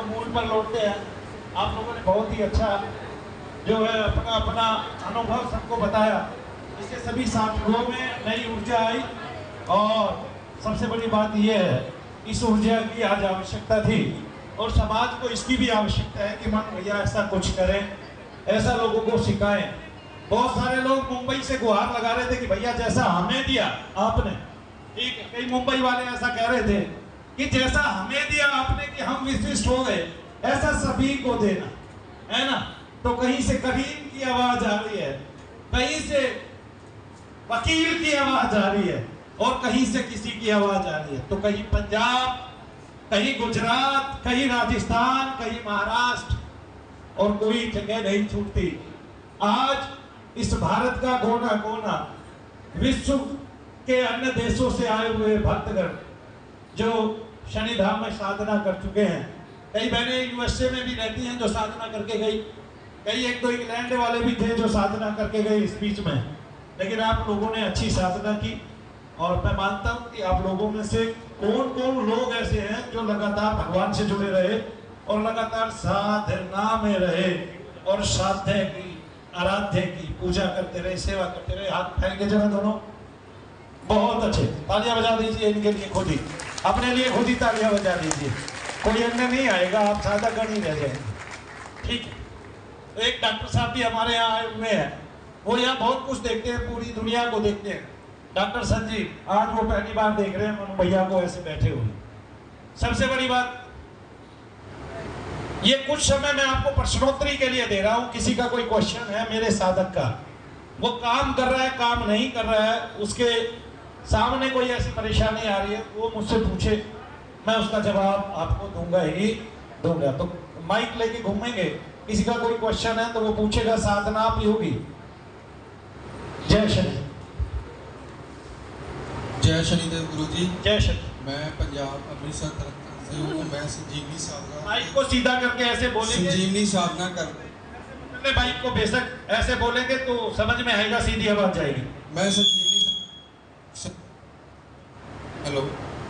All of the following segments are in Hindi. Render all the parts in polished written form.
मूल पर लौटते हैं। आप लोगों ने बहुत ही अच्छा जो है अपना अपना अनुभव सबको बताया, इससे सभी साथियों में नई ऊर्जा आई। और सबसे बड़ी बात यह है, इस ऊर्जा की आज आवश्यकता थी और समाज को इसकी भी आवश्यकता है कि मन भैया ऐसा कुछ करें, ऐसा लोगों को सिखाएं। बहुत सारे लोग मुंबई से गुहार लगा रहे थे कि भैया जैसा हमें दिया आपने, ठीक है, कई मुंबई वाले ऐसा कह रहे थे कि जैसा हमें दिया आपने कि हम विशिष्ट हो गए, ऐसा सभी को देना, है ना। तो कहीं से करीम की आवाज आ रही है, कहीं से वकील की आवाज आ रही है और कहीं से किसी की आवाज आ रही है। तो कहीं पंजाब, कहीं गुजरात, कहीं राजस्थान, कहीं महाराष्ट्र और कोई जगह नहीं छूटती। आज इस भारत का कोना कोना, विश्व के अन्य देशों से आए हुए भक्तगण जो शनिधाम में साधना कर चुके हैं, कई बहनें यूएसए में भी रहती हैं जो साधना करके गई, कई एक दो इंग्लैंड वाले भी थे जो साधना करके गए इस बीच में। लेकिन आप लोगों ने अच्छी साधना की और मैं मानता हूं कि आप लोगों में से कौन कौन लोग ऐसे हैं जो लगातार भगवान से जुड़े रहे और लगातार साधना में रहे और साध्य की, आराध्य की पूजा करते रहे, सेवा करते रहे। हाथ फैल के जरा दोनों, बहुत अच्छे, तालियां बजा दीजिए इनके लिए, खुद ही अपने लिए खुद ही तालियां बजा दीजिए। कोई अन्य नहीं आएगा, आप साधागण ही रह जाएंगे, ठीक है। तो एक डॉक्टर साहब भी हमारे यहाँ आए हुए हैं, वो यहाँ बहुत कुछ देखते हैं, पूरी दुनिया को देखते हैं। डॉक्टर संजीव, आज वो पहली बार देख रहे हैं मनु भैया को ऐसे बैठे हुए। सबसे बड़ी बात, ये कुछ समय मैं आपको प्रश्नोत्तरी के लिए दे रहा हूं। किसी का कोई क्वेश्चन है मेरे साधक का, वो काम कर रहा है, काम नहीं कर रहा है, उसके सामने कोई ऐसी परेशानी आ रही है, वो मुझसे पूछे, मैं उसका जवाब आपको दूंगा ही दूंगा। तो माइक लेके घूमेंगे, किसी का कोई क्वेश्चन है तो वो पूछेगा, साधना आप होगी। जय शनि। जय शनिदेव गुरु जी। जय शनि। मैं पंजाब अमृतसर से हूँ। मैं संजीवनी साधना, माइक को सीधा करके ऐसे बोलेंगे, संजीवनी साधना कर, माइक को बेशक ऐसे बोलेंगे तो समझ में आएगा, सीधी आवाज जाएगी। मैं संजीवनी, हेलो,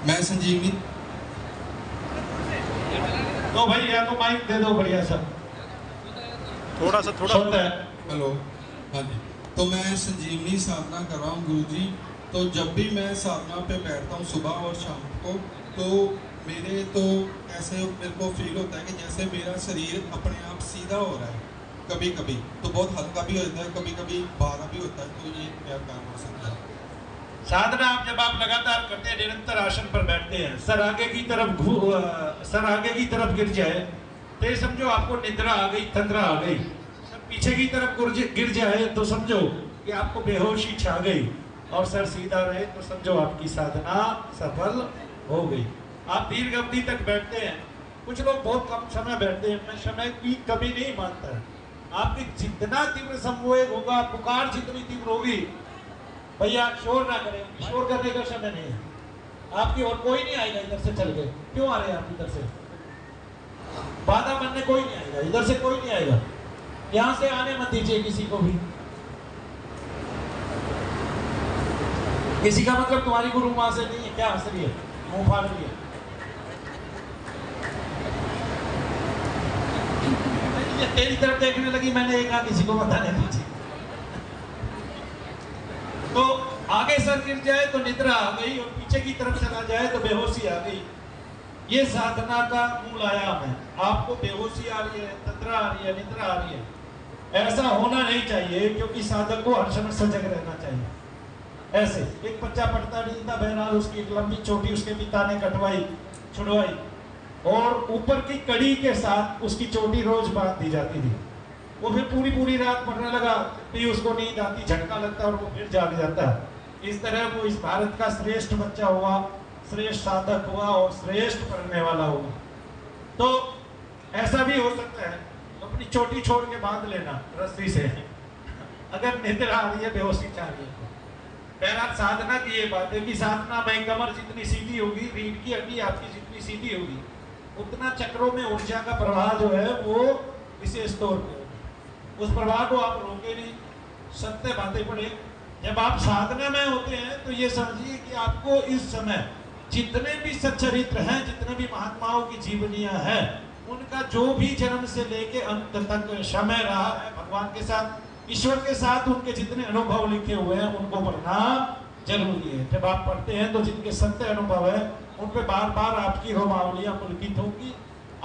मैं संजीवनी। तो भाई या तो माइक दे दो बढ़िया सा, थोड़ा सा होता है। हेलो, हाँ जी। तो मैं संजीवनी साधना कर रहा हूँ गुरु जी। तो जब भी मैं साधना पे बैठता हूँ सुबह और शाम को, तो मेरे को फील होता है कि जैसे मेरा शरीर अपने आप सीधा हो रहा है। कभी कभी तो बहुत हल्का भी होता है, कभी कभी भारा भी होता है। तो ये क्या कारण हो सकता है? साधना आप जब आप लगातार करते हैं, निरंतर आसन पर बैठते हैं, सर आगे की तरफ गिर जाए तो ये समझो आपको निद्रा आ गई, तंद्रा आ गई। सर पीछे की तरफ गिर जाए तो समझो कि आपको बेहोशी छा गई, और सर सीधा रहे तो समझो आपकी साधना सफल हो गई। आप दीर्घ अवधि तक बैठते हैं, कुछ लोग बहुत कम समय बैठते हैं। मैं समय की कमी नहीं मानता है, आपकी जितना तीव्र संवेग होगा, पुकार जितनी तीव्र होगी, भैया शोर ना करें, शोर करने का समय नहीं है आपकी। और कोई नहीं आएगा इधर से चल के, क्यों आ रहे हैं आप इधर से? बाधा बनने कोई नहीं आएगा, इधर से कोई नहीं आएगा, यहां से आने मत दीजिए किसी को भी। किसी का मतलब तुम्हारी गुरु मां से नहीं है, क्या हंस रही है, मुंह फाड़ रही है? तेरी तरफ देखने लगी, मैंने एक किसी को बताने दीजिए। तो आगे सर गिर जाए तो निद्रा आ गई, और पीछे की तरफ चला जाए तो बेहोशी आ गई। ये साधना का मूल आयाम है। आपको बेहोशी आ रही है, तंद्रा आ रही है, निद्रा आ रही है, ऐसा होना नहीं चाहिए, क्योंकि साधक को हर समय सजग रहना चाहिए। ऐसे एक बच्चा पढ़ता नहीं था, बहरहाल उसकी एक लंबी चोटी उसके पिता ने कटवाई, छुड़वाई, और ऊपर की कड़ी के साथ उसकी चोटी रोज बांध दी जाती थी। वो फिर पूरी रात पढ़ने लगा, फिर उसको नींद आती, झटका लगता और वो फिर जाग जाता है। इस तरह वो इस भारत का श्रेष्ठ बच्चा हुआ, श्रेष्ठ साधक हुआ और श्रेष्ठ पढ़ने वाला हुआ। तो ऐसा भी हो सकता है, अपनी चोटी छोड़ के बांध लेना रस्सी से, अगर निद्रा आ रही है, बेहोशी चाह रही है। बहरहाल साधना की ये बात है कि साधना में कमर जितनी सीधी होगी, रीढ़ की हड्डी आपकी जितनी सीधी होगी, उतना चक्रों में ऊर्जा का प्रवाह जो है वो विशेष तौर पर, उस प्रवाह को आप रोके नहीं। सत्य बातें पढ़े। जब आप साधना में होते हैं तो ये समझिए कि आपको इस समय जितने भी सच्चरित्र हैं, जितने भी महात्माओं की जीवनियां हैं, उनका जो भी जन्म से लेके अंत तक समय रहा है भगवान के साथ, ईश्वर के साथ, उनके जितने अनुभव लिखे हुए हैं उनको पढ़ना जरूरी है। जब आप पढ़ते हैं तो जिनके सत्य अनुभव है उन पे बार बार आपकी रोमावलियां पुलकित होगी,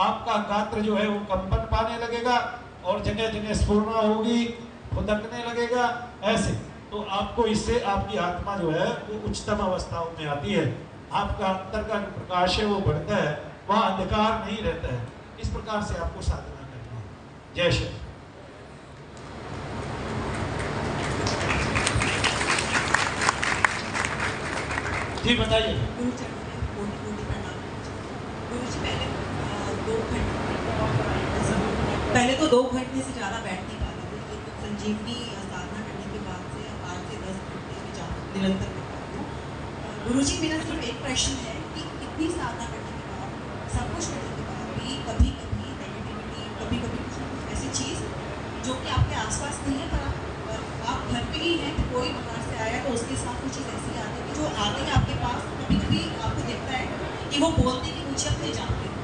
आपका गात्र जो है वो कंपन पाने लगेगा और जगह जगह स्फुरना होगी, फुदकने लगेगा ऐसे। तो आपको इससे आपकी आत्मा जो है वो उच्चतम अवस्थाओं में आती है, आपका अंतर का जो प्रकाश है वो बढ़ता है, वहाँ अंधकार नहीं रहता है। इस प्रकार से आपको साधना करनी है। जय श्री। जी बताइए। गुरु चरण में कोटि प्रणाम। गुरु जी पहले तो 2 घंटे से ज़्यादा बैठ नहीं पा रही थी, तो संजीवनी साधना करने के बाद से 8 से 10 घंटे में निरंतर कर पाती हूँ। गुरु जी मेरा सिर्फ एक प्रश्न है कि इतनी साधना करने के बाद, सब कुछ करने के बाद भी कभी कभी नेगेटिविटी, कभी कभी कुछ ऐसी चीज़ जो कि आपके आसपास नहीं है पर आप घर पे ही हैं, कोई बाहर से आया तो उसके साथ कुछ चीज़ ऐसी आती है कि जो आते हैं आपके पास, कभी कभी आपको दिखता है कि वो बोलते हैं कि मुझे अपने जानते हो,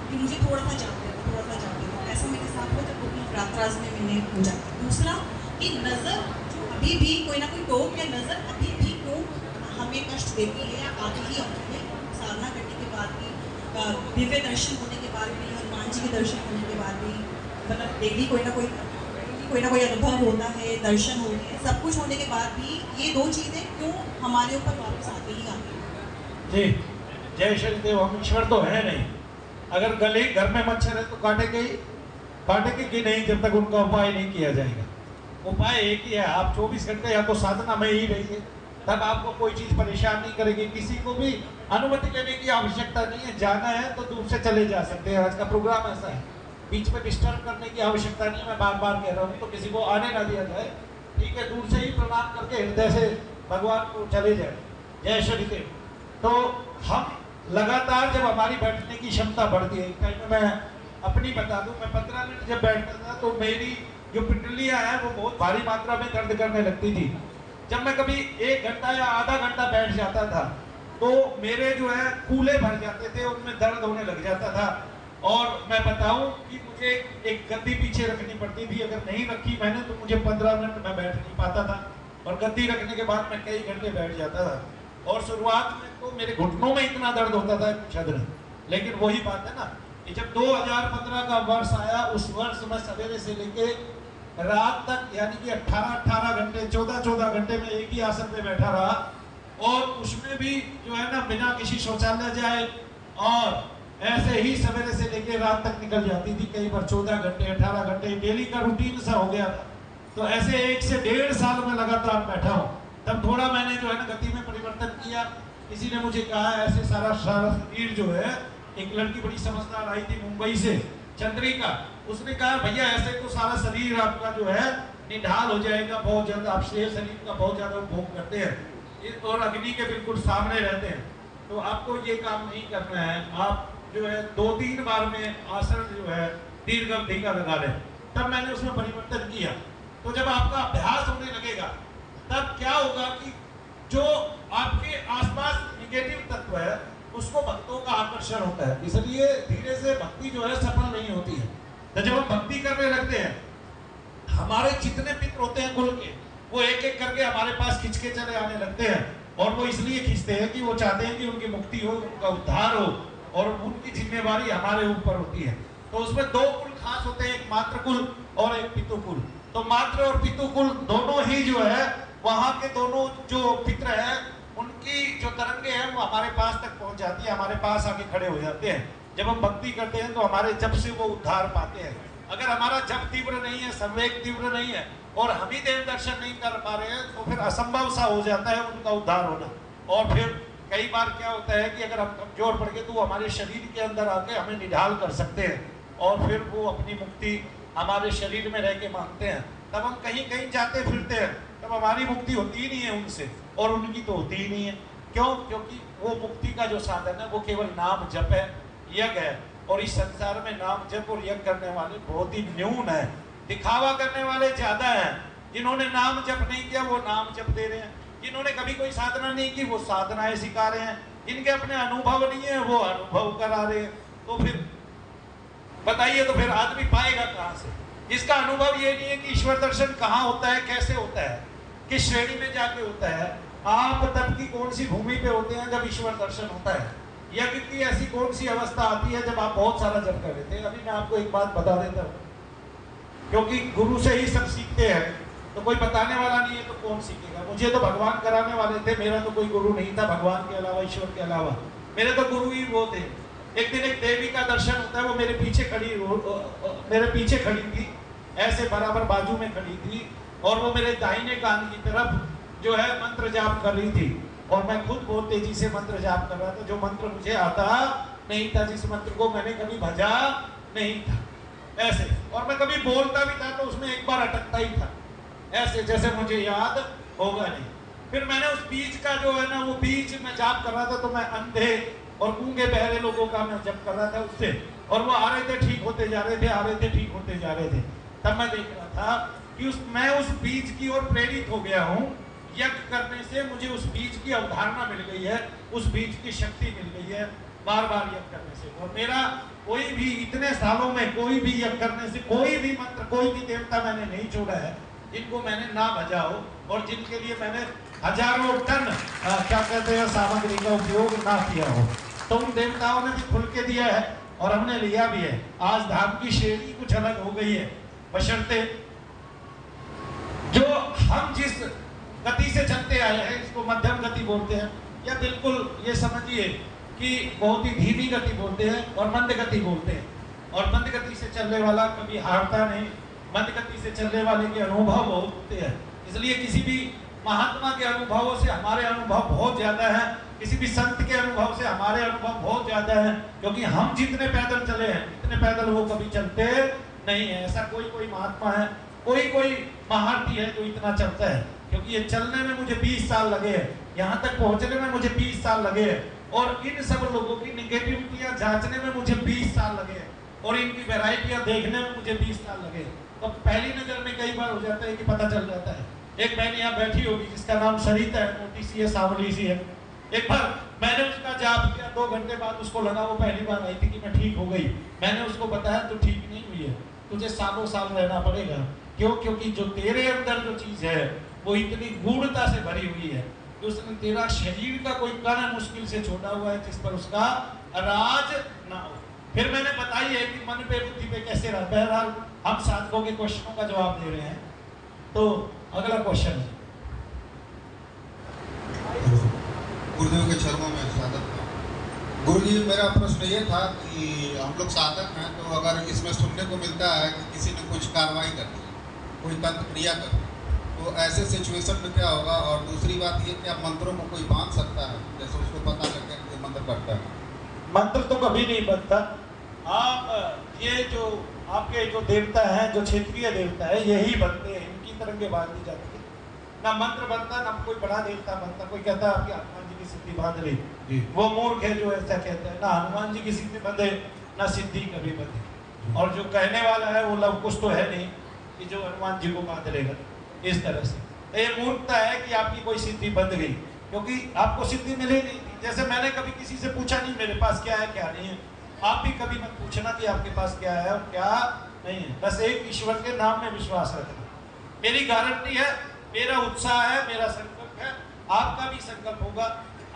कि मुझे थोड़ा सा जानते हो, थोड़ा सा जानते हो। ऐसा मेरे साथ हुआ जब वो रातराज में मैंने पूजा की। दूसरा कि नज़र जो अभी भी कोई ना कोई टोक या नज़र अभी भी क्यों हमें कष्ट देती है या आती ही आती है, साधना करने के बाद भी, दिव्य दर्शन होने के बाद भी, हनुमान जी के दर्शन होने के बाद भी, मतलब डेली कोई ना कोई अनुभव होता है, दर्शन होते हैं, सब कुछ होने के बाद भी ये 2 चीज़ें क्यों हमारे ऊपर वापस आती ही आती है। जी जय श्री देव। हम ईश्वर तो है नहीं, अगर गले घर में मच्छर है तो काटेंगे कि नहीं जब तक उनका उपाय नहीं किया जाएगा। उपाय एक ही है, आप 24 घंटे या तो साधना में ही रहिए, तब आपको कोई चीज़ परेशान नहीं करेगी। किसी को भी अनुमति लेने की आवश्यकता नहीं है, जाना है तो दूर से चले जा सकते हैं। आज का प्रोग्राम ऐसा है, बीच में डिस्टर्ब करने की आवश्यकता नहीं है। मैं बार बार कह रहा हूँ तो किसी को आने ना दिया जाए, ठीक है, दूर से ही प्रणाम करके हृदय से भगवान को चले जाए। जय श्री देव। तो हम लगातार जब हमारी बैठने की क्षमता बढ़ती है, एक टाइम में मैं अपनी बता दूं, मैं 15 मिनट जब बैठता था तो मेरी जो पिंडलियां हैं वो बहुत भारी मात्रा में दर्द करने लगती थी। जब मैं कभी 1 घंटा या आधा घंटा बैठ जाता था तो मेरे जो है कूले भर जाते थे, उनमें दर्द होने लग जाता था। और मैं बताऊं कि मुझे एक गद्दी पीछे रखनी पड़ती थी, अगर नहीं रखी मैंने तो मुझे 15 मिनट में बैठ नहीं पाता था, और गद्दी रखने के बाद मैं कई घंटे बैठ जाता था। और शुरुआत में तो मेरे घुटनों में इतना दर्द होता था छद्र। लेकिन वही बात है ना कि जब 2015 का वर्ष आया, उस वर्ष में सवेरे से लेके रात तक यानी कि 18 घंटे 14 घंटे में एक ही आसन पे बैठा रहा, और उसमें भी जो है ना बिना किसी शौचालय जाए और ऐसे ही सवेरे से लेके रात तक निकल जाती थी। कई बार 14 घंटे 18 घंटे डेली का रूटीन सा हो गया था। तो ऐसे 1 से 1.5 साल में लगातार बैठा हूँ। तब थोड़ा मैंने जो है ना गति में परिवर्तन किया। किसी ने मुझे कहा ऐसे सारा शरीर जो है, एक लड़की बड़ी समझदार आई थी मुंबई से, चंद्रिका, उसने कहा भैया ऐसे तो सारा शरीर आपका जो है निढाल हो जाएगा, बहुत ज्यादा आप शरीर का बहुत ज्यादा उपभोग करते हैं और अग्नि के बिल्कुल सामने रहते हैं, तो आपको ये काम नहीं करना है। आप जो है 2-3 बार में आसन जो है दीर्घ अवधि का लगा लें। तब मैंने उसमें परिवर्तन किया। तो जब आपका अभ्यास होने लगेगा तब क्या होगा कि जो आपके आसपास निगेटिव तत्व है उसको भक्तों का आकर्षण होता है, इसलिए धीरे से भक्ति जो है सफल नहीं होती है। तो जब हम भक्ति करने लगते हैं, हमारे जितने मित्र होते हैं कुल के, वो एक एक करके हमारे पास खिंच के चले आने लगते हैं। और वो इसलिए खींचते हैं कि वो चाहते हैं कि उनकी मुक्ति हो, उनका उद्धार हो, और उनकी जिम्मेवारी हमारे ऊपर होती है। तो उसमें 2 कुल खास होते हैं, एक मातृ कुल और एक पितृ कुल। तो मातृ और पितृ कुल दोनों ही जो है, वहाँ के दोनों जो पितृ हैं उनकी जो तरंगे हैं वो हमारे पास तक पहुँच जाती है, हमारे पास आके खड़े हो जाते हैं। जब हम भक्ति करते हैं तो हमारे जप से वो उद्धार पाते हैं। अगर हमारा जप तीव्र नहीं है, संवेग तीव्र नहीं है और हम ही देव दर्शन नहीं कर पा रहे हैं, तो फिर असंभव सा हो जाता है उनका उद्धार होना। और फिर कई बार क्या होता है कि अगर हम कमजोर पड़ गए तो वो हमारे शरीर के अंदर आके हमें निढाल कर सकते हैं, और फिर वो अपनी मुक्ति हमारे शरीर में रह के मांगते हैं। तब हम कहीं कहीं जाते फिरते हैं, तब हमारी मुक्ति होती ही नहीं है उनसे, और उनकी तो होती ही नहीं है। क्यों? क्योंकि वो मुक्ति का जो साधन है वो केवल नाम जप है, यज्ञ है। और इस संसार में नाम जप और यज्ञ करने वाले बहुत ही न्यून है। दिखावा करने वाले ज्यादा हैं। जिन्होंने नाम जप नहीं किया वो नाम जप दे रहे हैं, जिन्होंने कभी कोई साधना नहीं की वो साधनाएं सिखा रहे हैं, जिनके अपने अनुभव नहीं है वो अनुभव करा रहे हैं। तो फिर बताइए तो फिर आदमी पाएगा कहाँ से? इसका अनुभव ये नहीं है कि ईश्वर दर्शन कहाँ होता है, कैसे होता है, किस श्रेणी में जाके होता है, आप तब की कौन सी भूमि पे होते हैं जब ईश्वर दर्शन होता है, या कितनी ऐसी कौन सी अवस्था आती है जब आप बहुत सारा जप कर रहे थे। अभी मैं आपको एक बात बता देता हूँ, क्योंकि गुरु से ही सब सीखते हैं, तो कोई बताने वाला नहीं है तो कौन सीखेगा। मुझे तो भगवान कराने वाले थे, मेरा तो कोई गुरु नहीं था भगवान के अलावा, ईश्वर के अलावा। मेरे तो गुरु ही वो थे। एक दिन एक देवी का दर्शन होता है, वो मेरे पीछे खड़ी थी, ऐसे बराबर बाजू में खड़ी थी, और वो मेरे दाहिने कान की तरफ जो है मंत्र जाप कर रही थी, और मैं खुद बहुत तेजी से मंत्र जाप कर रहा था, जो मंत्र मुझे आता नहीं था, जिस मंत्र को मैंने कभी भजा नहीं था, ऐसे। और मैं कभी बोलता भी था तो उसमें एक बार अटकता ही था, ऐसे जैसे मुझे याद होगा नहीं। फिर मैंने उस बीज का जो है ना, वो बीज मैं जाप कर रहा था, तो मैं अंधे और गूंगे बहरे लोगों का मैं जप कर रहा था उससे, और वो आ रहे थे, ठीक होते जा रहे थे, आ रहे थे, ठीक होते जा रहे थे। तब मैं देख रहा था कि मैं उस बीज की ओर प्रेरित हो गया हूँ। यज्ञ करने से मुझे उस बीज की अवधारणा मिल गई है, उस बीज की शक्ति मिल गई है, बार बार यज्ञ करने से। और मेरा कोई भी इतने सालों में कोई भी यज्ञ करने से कोई भी मंत्र, कोई भी देवता मैंने नहीं छोड़ा है जिनको मैंने ना भजा हो, और जिनके लिए मैंने हजारों टन क्या कहते हैं सामग्री का उपयोग ना किया हो। तो उन देवताओं ने भी खुल के दिया है और हमने लिया भी है। आज धाम की श्रेणी कुछ अलग हो गई है, बशर्ते जो हम जिस गति से चलते आए हैं, इसको मध्यम गति बोलते हैं, या बिल्कुल ये समझिए कि बहुत ही धीमी गति बोलते हैं, और मंद गति बोलते हैं। और मंद गति से चलने वाला कभी हारता नहीं, मंद गति से चलने वाले के अनुभव बहुत होते हैं। इसलिए किसी भी महात्मा के अनुभवों से हमारे अनुभव बहुत ज्यादा है, किसी भी संत के अनुभव से हमारे अनुभव बहुत ज्यादा है, क्योंकि हम जितने पैदल चले हैं इतने पैदल वो कभी चलते नहीं है। ऐसा कोई महात्मा है, कोई महारथी है जो इतना चलता है, क्योंकि ये चलने में मुझे 20 साल लगे हैं, यहाँ तक पहुंचने में मुझे 20 साल लगे हैं, और इन सब लोगों की निगेटिविटियां जांचने में मुझे 20 साल लगे हैं, और इनकी वैरायटियां देखने में मुझे 20 साल लगे। तो पहली नजर में कई बार हो जाता है कि पता चल जाता है। एक बहन यहाँ बैठी होगी जिसका नाम सरिता है, मोटी सी है, सांवली सी है। एक बार मैंने उसका जाप किया, 2 घंटे बाद उसको लगा, वो पहली बार आई थी, कि मैं ठीक हो गई। मैंने उसको बताया तो ठीक नहीं हुई है, तुझे सालों साल रहना पड़ेगा। क्यों? क्योंकि जो तेरे अंदर जो चीज है वो इतनी गूढ़ता से भरी हुई है कि उसने तेरा शरीर का कोई कण मुश्किल से छोड़ा हुआ है जिस पर उसका राज ना हो। फिर मैंने बताई है कि मन पे बुद्धि पे कैसे रहा। बहरहाल हम साधकों के क्वेश्चनों का जवाब दे रहे हैं, तो अगला क्वेश्चन है। गुरुदेव के चरणों में साधक है। गुरुजी, मेरा प्रश्न ये था कि हम लोग साधक हैं, तो अगर इसमें सुनने को मिलता है कि किसी ने कुछ कार्रवाई कर दी, कोई तंत्र क्रिया कर दी, तो ऐसे सिचुएशन में क्या होगा? और दूसरी बात ये कि आप मंत्रों को कोई बांध सकता है, जैसे उसको पता लग गया कि मंत्र करता है? मंत्र तो कभी नहीं बनता। आप ये जो आपके जो देवता हैं, जो क्षेत्रीय देवता है, यही बनते हैं, इनकी तरंगे बांधी जाती है। ना मंत्र बनता, ना कोई बड़ा देवता बनता। कोई कहता है आपकी हनुमान जी की सिद्धि बांध ली, वो मूर्ख है जो ऐसा कहता है। ना हनुमान जी की सिद्धि बंधे, ना सिद्धि कभी बंधे। और जो कहने वाला है वो लव कुछ तो है नहीं कि जो हनुमान जी को बांध लेगा इस तरह से। ये मूर्खता है कि आपकी कोई सिद्धि बंध गई, क्योंकि आपको सिद्धि मिली नहीं थी। जैसे मैंने कभी किसी से पूछा नहीं मेरे पास क्या है क्या नहीं है, आप भी कभी मत पूछना कि आपके पास क्या है और क्या नहीं है। बस एक ईश्वर के नाम में विश्वास रखना। मेरी गारंटी है, मेरा उत्साह है, मेरा संकल्प है, आपका भी संकल्प होगा।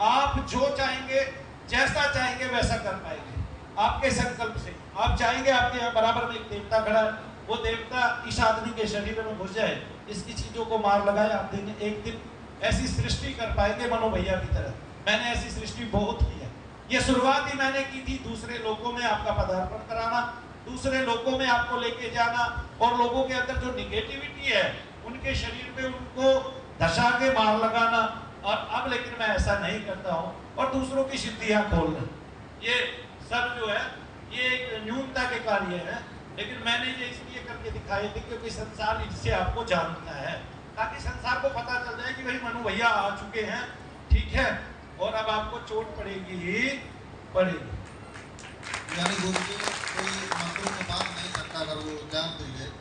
आप जो चाहेंगे, जैसा चाहेंगे वैसा कर पाएंगे आपके संकल्प से। आप चाहेंगे आपके यहाँ बराबर में एक देवता खड़ा है, वो देवता इस आदमी के शरीर में घुस जाए, इसकी चीजों को मार लगाए, आप दिन एक दिन ऐसी सृष्टि कर पाएंगे मनो भैया की तरह। मैंने ऐसी सृष्टि बहुत की है। ये शुरुआत ही मैंने की थी दूसरे लोगों में आपका पदार्पण कराना, दूसरे लोगों में आपको लेके जाना, और लोगों के अंदर जो निगेटिविटी है उनके शरीर पे उनको धसा के मार लगाना। और अब लेकिन मैं ऐसा नहीं करता हूँ, और दूसरों की सिद्धियां खोलना, ये सब जो है ये एक न्यूनता के कार्य है। लेकिन मैंने ये इसलिए करके दिखाए थे क्योंकि संसार इससे आपको जानता है, ताकि संसार को पता चल जाए कि भाई मनु भैया आ चुके हैं, ठीक है, और अब आपको चोट पड़ेगी ही पड़ेगी। यानी गुरुजी कोई मंत्रों को बांध नहीं सकता, अगर वो जान भी ले तो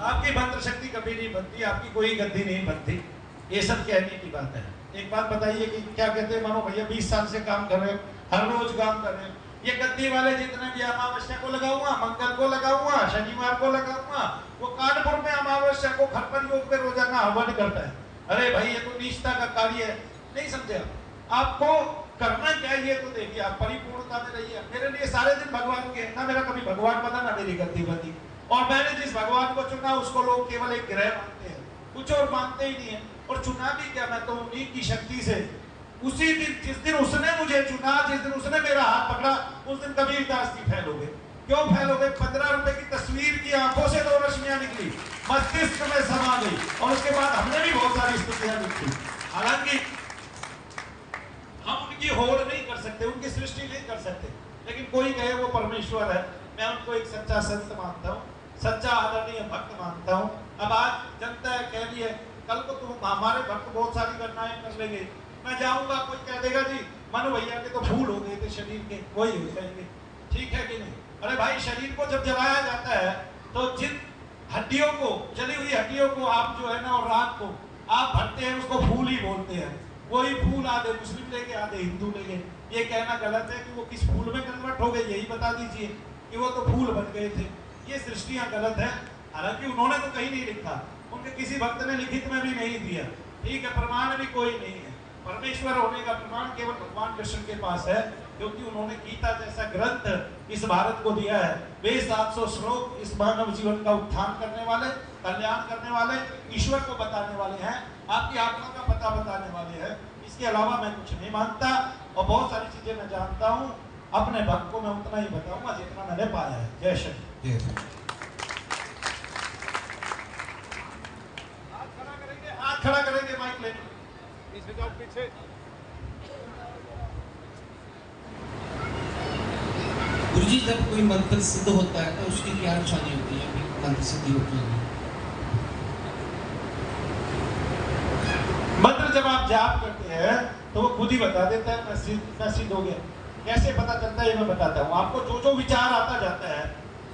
आपकी मंत्र शक्ति कभी नहीं बनती, आपकी कोई गद्दी नहीं बनती। ये सब कहने की बात है। एक बात बताइए कि क्या कहते हैं, मानो भैया 20 साल से काम कर रहे हैं, हर रोज काम कर रहे हैं, ये गद्दी वाले जितने भी अमावस्या को लगाऊंगा, मंगल को लगाऊंगा, शनिवार को लगाऊंगा, वो कानपुर में अमावस्या को खरपन योग में रोजाना हवन करता है। अरे भाई ये तो नीचता का कार्य है, नहीं समझे आपको करना क्या है ये तो देखिए, आप परिपूर्णता में रहिए। मेरे लिए सारे दिन भगवान के, ना मेरा कभी भगवान बना ना मेरी गद्दी बनी, और मैंने जिस भगवान को चुना उसको लोग केवल एक ग्रह मानते हैं, कुछ और मानते ही नहीं है। और चुना भी क्या, मैं तो उन्हीं की शक्ति से, उसी दिन जिस दिन उसने मुझे चुना, जिस दिन उसने मेरा हाथ पकड़ा, उस दिन कबीरदास जी फैल हो गए। क्यों फैल हो गए? 15 रुपए की तस्वीर की आंखों से 2 रश्मियां निकली, मस्तिष्क में समा गई, और उसके बाद हमने भी बहुत सारी स्तुतियां लिखी। हालांकि हम उनकी होड़ नहीं कर सकते, उनकी सृष्टि नहीं कर सकते, लेकिन कोई कहे वो परमेश्वर है, मैं उनको एक सच्चा संत मानता हूँ, सच्चा आदरणीय भक्त मानता हूँ। अब आज जनता है कह रही है, कल को तुम हमारे भक्त बहुत सारी गणनाएं कर लेंगे, मैं जाऊंगा कोई कह देगा जी मनु भैया के तो फूल हो गए थे शरीर के, वही हो जाएंगे, ठीक है कि नहीं? अरे भाई शरीर को जब जलाया जाता है तो जिन हड्डियों को, जली हुई हड्डियों को आप जो है ना, और रात को आप भरते हैं, उसको फूल ही बोलते हैं। वही फूल आधे मुस्लिम लेके आधे हिंदू लेके, ये कहना गलत है कि वो किस फूल में कन्वर्ट हो गए, यही बता दीजिए कि वो तो फूल बन गए थे। ये सृष्टियां गलत है, हालांकि उन्होंने तो कहीं नहीं लिखा, उनके किसी भक्त ने लिखित में भी नहीं दिया, ठीक है, प्रमाण भी कोई नहीं है। परमेश्वर होने का प्रमाण केवल भगवान कृष्ण के पास है, क्योंकि उन्होंने गीता जैसा ग्रंथ इस भारत को दिया है। वे 700 श्लोक इस मानव जीवन का उत्थान करने वाले, कल्याण करने वाले, ईश्वर को बताने वाले हैं, आपकी आत्मा का पता बताने वाले हैं। इसके अलावा मैं कुछ नहीं मानता, और बहुत सारी चीजें मैं जानता हूँ, अपने भक्त को मैं उतना ही बताऊंगा जितना मैंने पाया है। जय श्री। हाथ खड़ा करेंगे, माइक लेने पीछे। गुरुजी जब कोई मंत्र सिद्ध होता है तो उसकी क्या निशानी होती है, मंत्र सिद्धि होती है? मंत्र जब आप जाप करते हैं तो वो खुद ही बता देता है मैं सिद्ध हो गया। कैसे पता चलता है ये मैं बताता हूँ आपको। जो जो विचार आता जाता है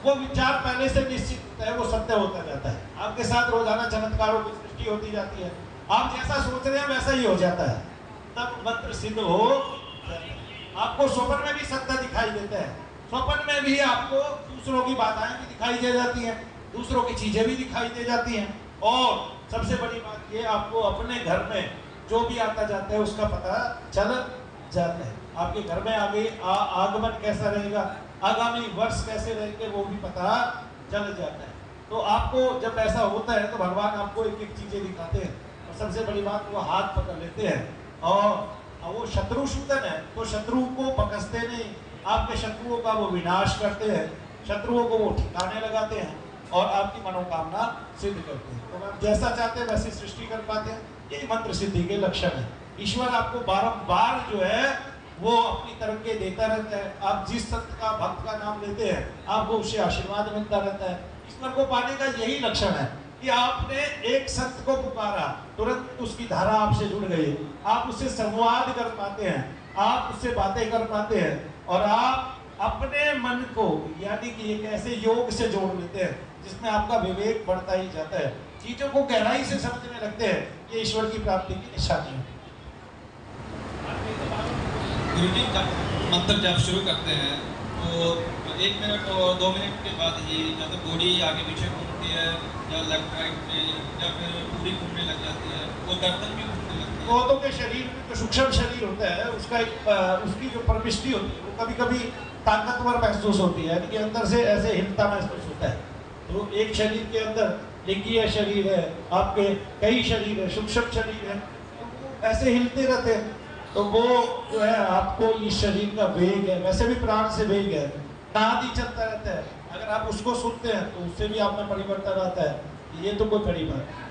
वो विचार पहले से निश्चित होता है, वो सत्य होता जाता है। आपके साथ रोजाना चमत्कारों की सृष्टि होती जाती है, आप जैसा सोच रहे हैं वैसा ही हो जाता है, तब मंत्र सिद्ध हो। आपको स्वप्न में भी सत्य दिखाई देता है, स्वप्न में भी आपको दूसरों की बातें भी दिखाई दे जाती हैं, दूसरों की चीजें भी दिखाई दे जाती हैं, और सबसे बड़ी बात ये आपको अपने घर में जो भी आता जाता है उसका पता चल जाता है। आपके घर में आगे आगमन कैसा रहेगा, आगामी वर्ष कैसे रहेंगे, वो भी पता चल जाता है। तो आपको जब ऐसा होता है तो भगवान आपको एक एक चीजें दिखाते हैं, और सबसे बड़ी बात वो हाथ पकड़ लेते हैं, और वो शत्रु सूदन है तो शत्रु को पकड़ते नहीं, आपके शत्रुओं का वो विनाश करते हैं, शत्रुओं को वो ठिकाने लगाते हैं, और आपकी मनोकामना सिद्ध करते हैं। तो आप जैसा चाहते हैं वैसी सृष्टि कर पाते हैं, यही मंत्र सिद्धि के लक्षण है। ईश्वर आपको बारंबार जो है वो अपनी तरक्की देता रहता है। आप जिस संत का भक्त का नाम लेते हैं आपको उससे आशीर्वाद मिलता रहता है। ईश्वर को पाने का यही लक्षण है कि आपने एक संत को पुकारा, तुरंत उसकी धारा आपसे जुड़ गई, आप उससे संवाद कर पाते हैं, आप उससे बातें कर पाते हैं, और आप अपने मन को यानी कि एक ऐसे योग से जोड़ लेते हैं जिसमें आपका विवेक बढ़ता ही जाता है, चीजों को गहराई से समझने लगते हैं। ये ईश्वर की प्राप्ति की निशानी है। गुरुजी जब मंत्र जब शुरू करते हैं तो 1 मिनट और 2 मिनट के बाद ही या तो बॉडी आगे पीछे घूमती है, या लेफ्ट राइट में, या फिर पूरी घूमने लग जाती है, वो गर्दन भी घूमने लगती है। पौधों के शरीर में जो सूक्ष्म शरीर होता है उसका एक उसकी जो परमिष्टि होती है वो कभी कभी ताकतवर महसूस होती है, यानी कि अंदर से ऐसे हिलता महसूस होता है। तो एक शरीर के अंदर लिंगीय शरीर है, आपके कई शरीर है, सूक्ष्म शरीर है, तो वो ऐसे हिलते रहते हैं। तो वो जो है आपको इस शरीर का वेग है, वैसे भी प्राण से वेग है, नाद ही चलता रहता है। अगर आप उसको सुनते हैं तो उससे भी आप में परिवर्तन आता है। ये तो कोई बड़ी बात है।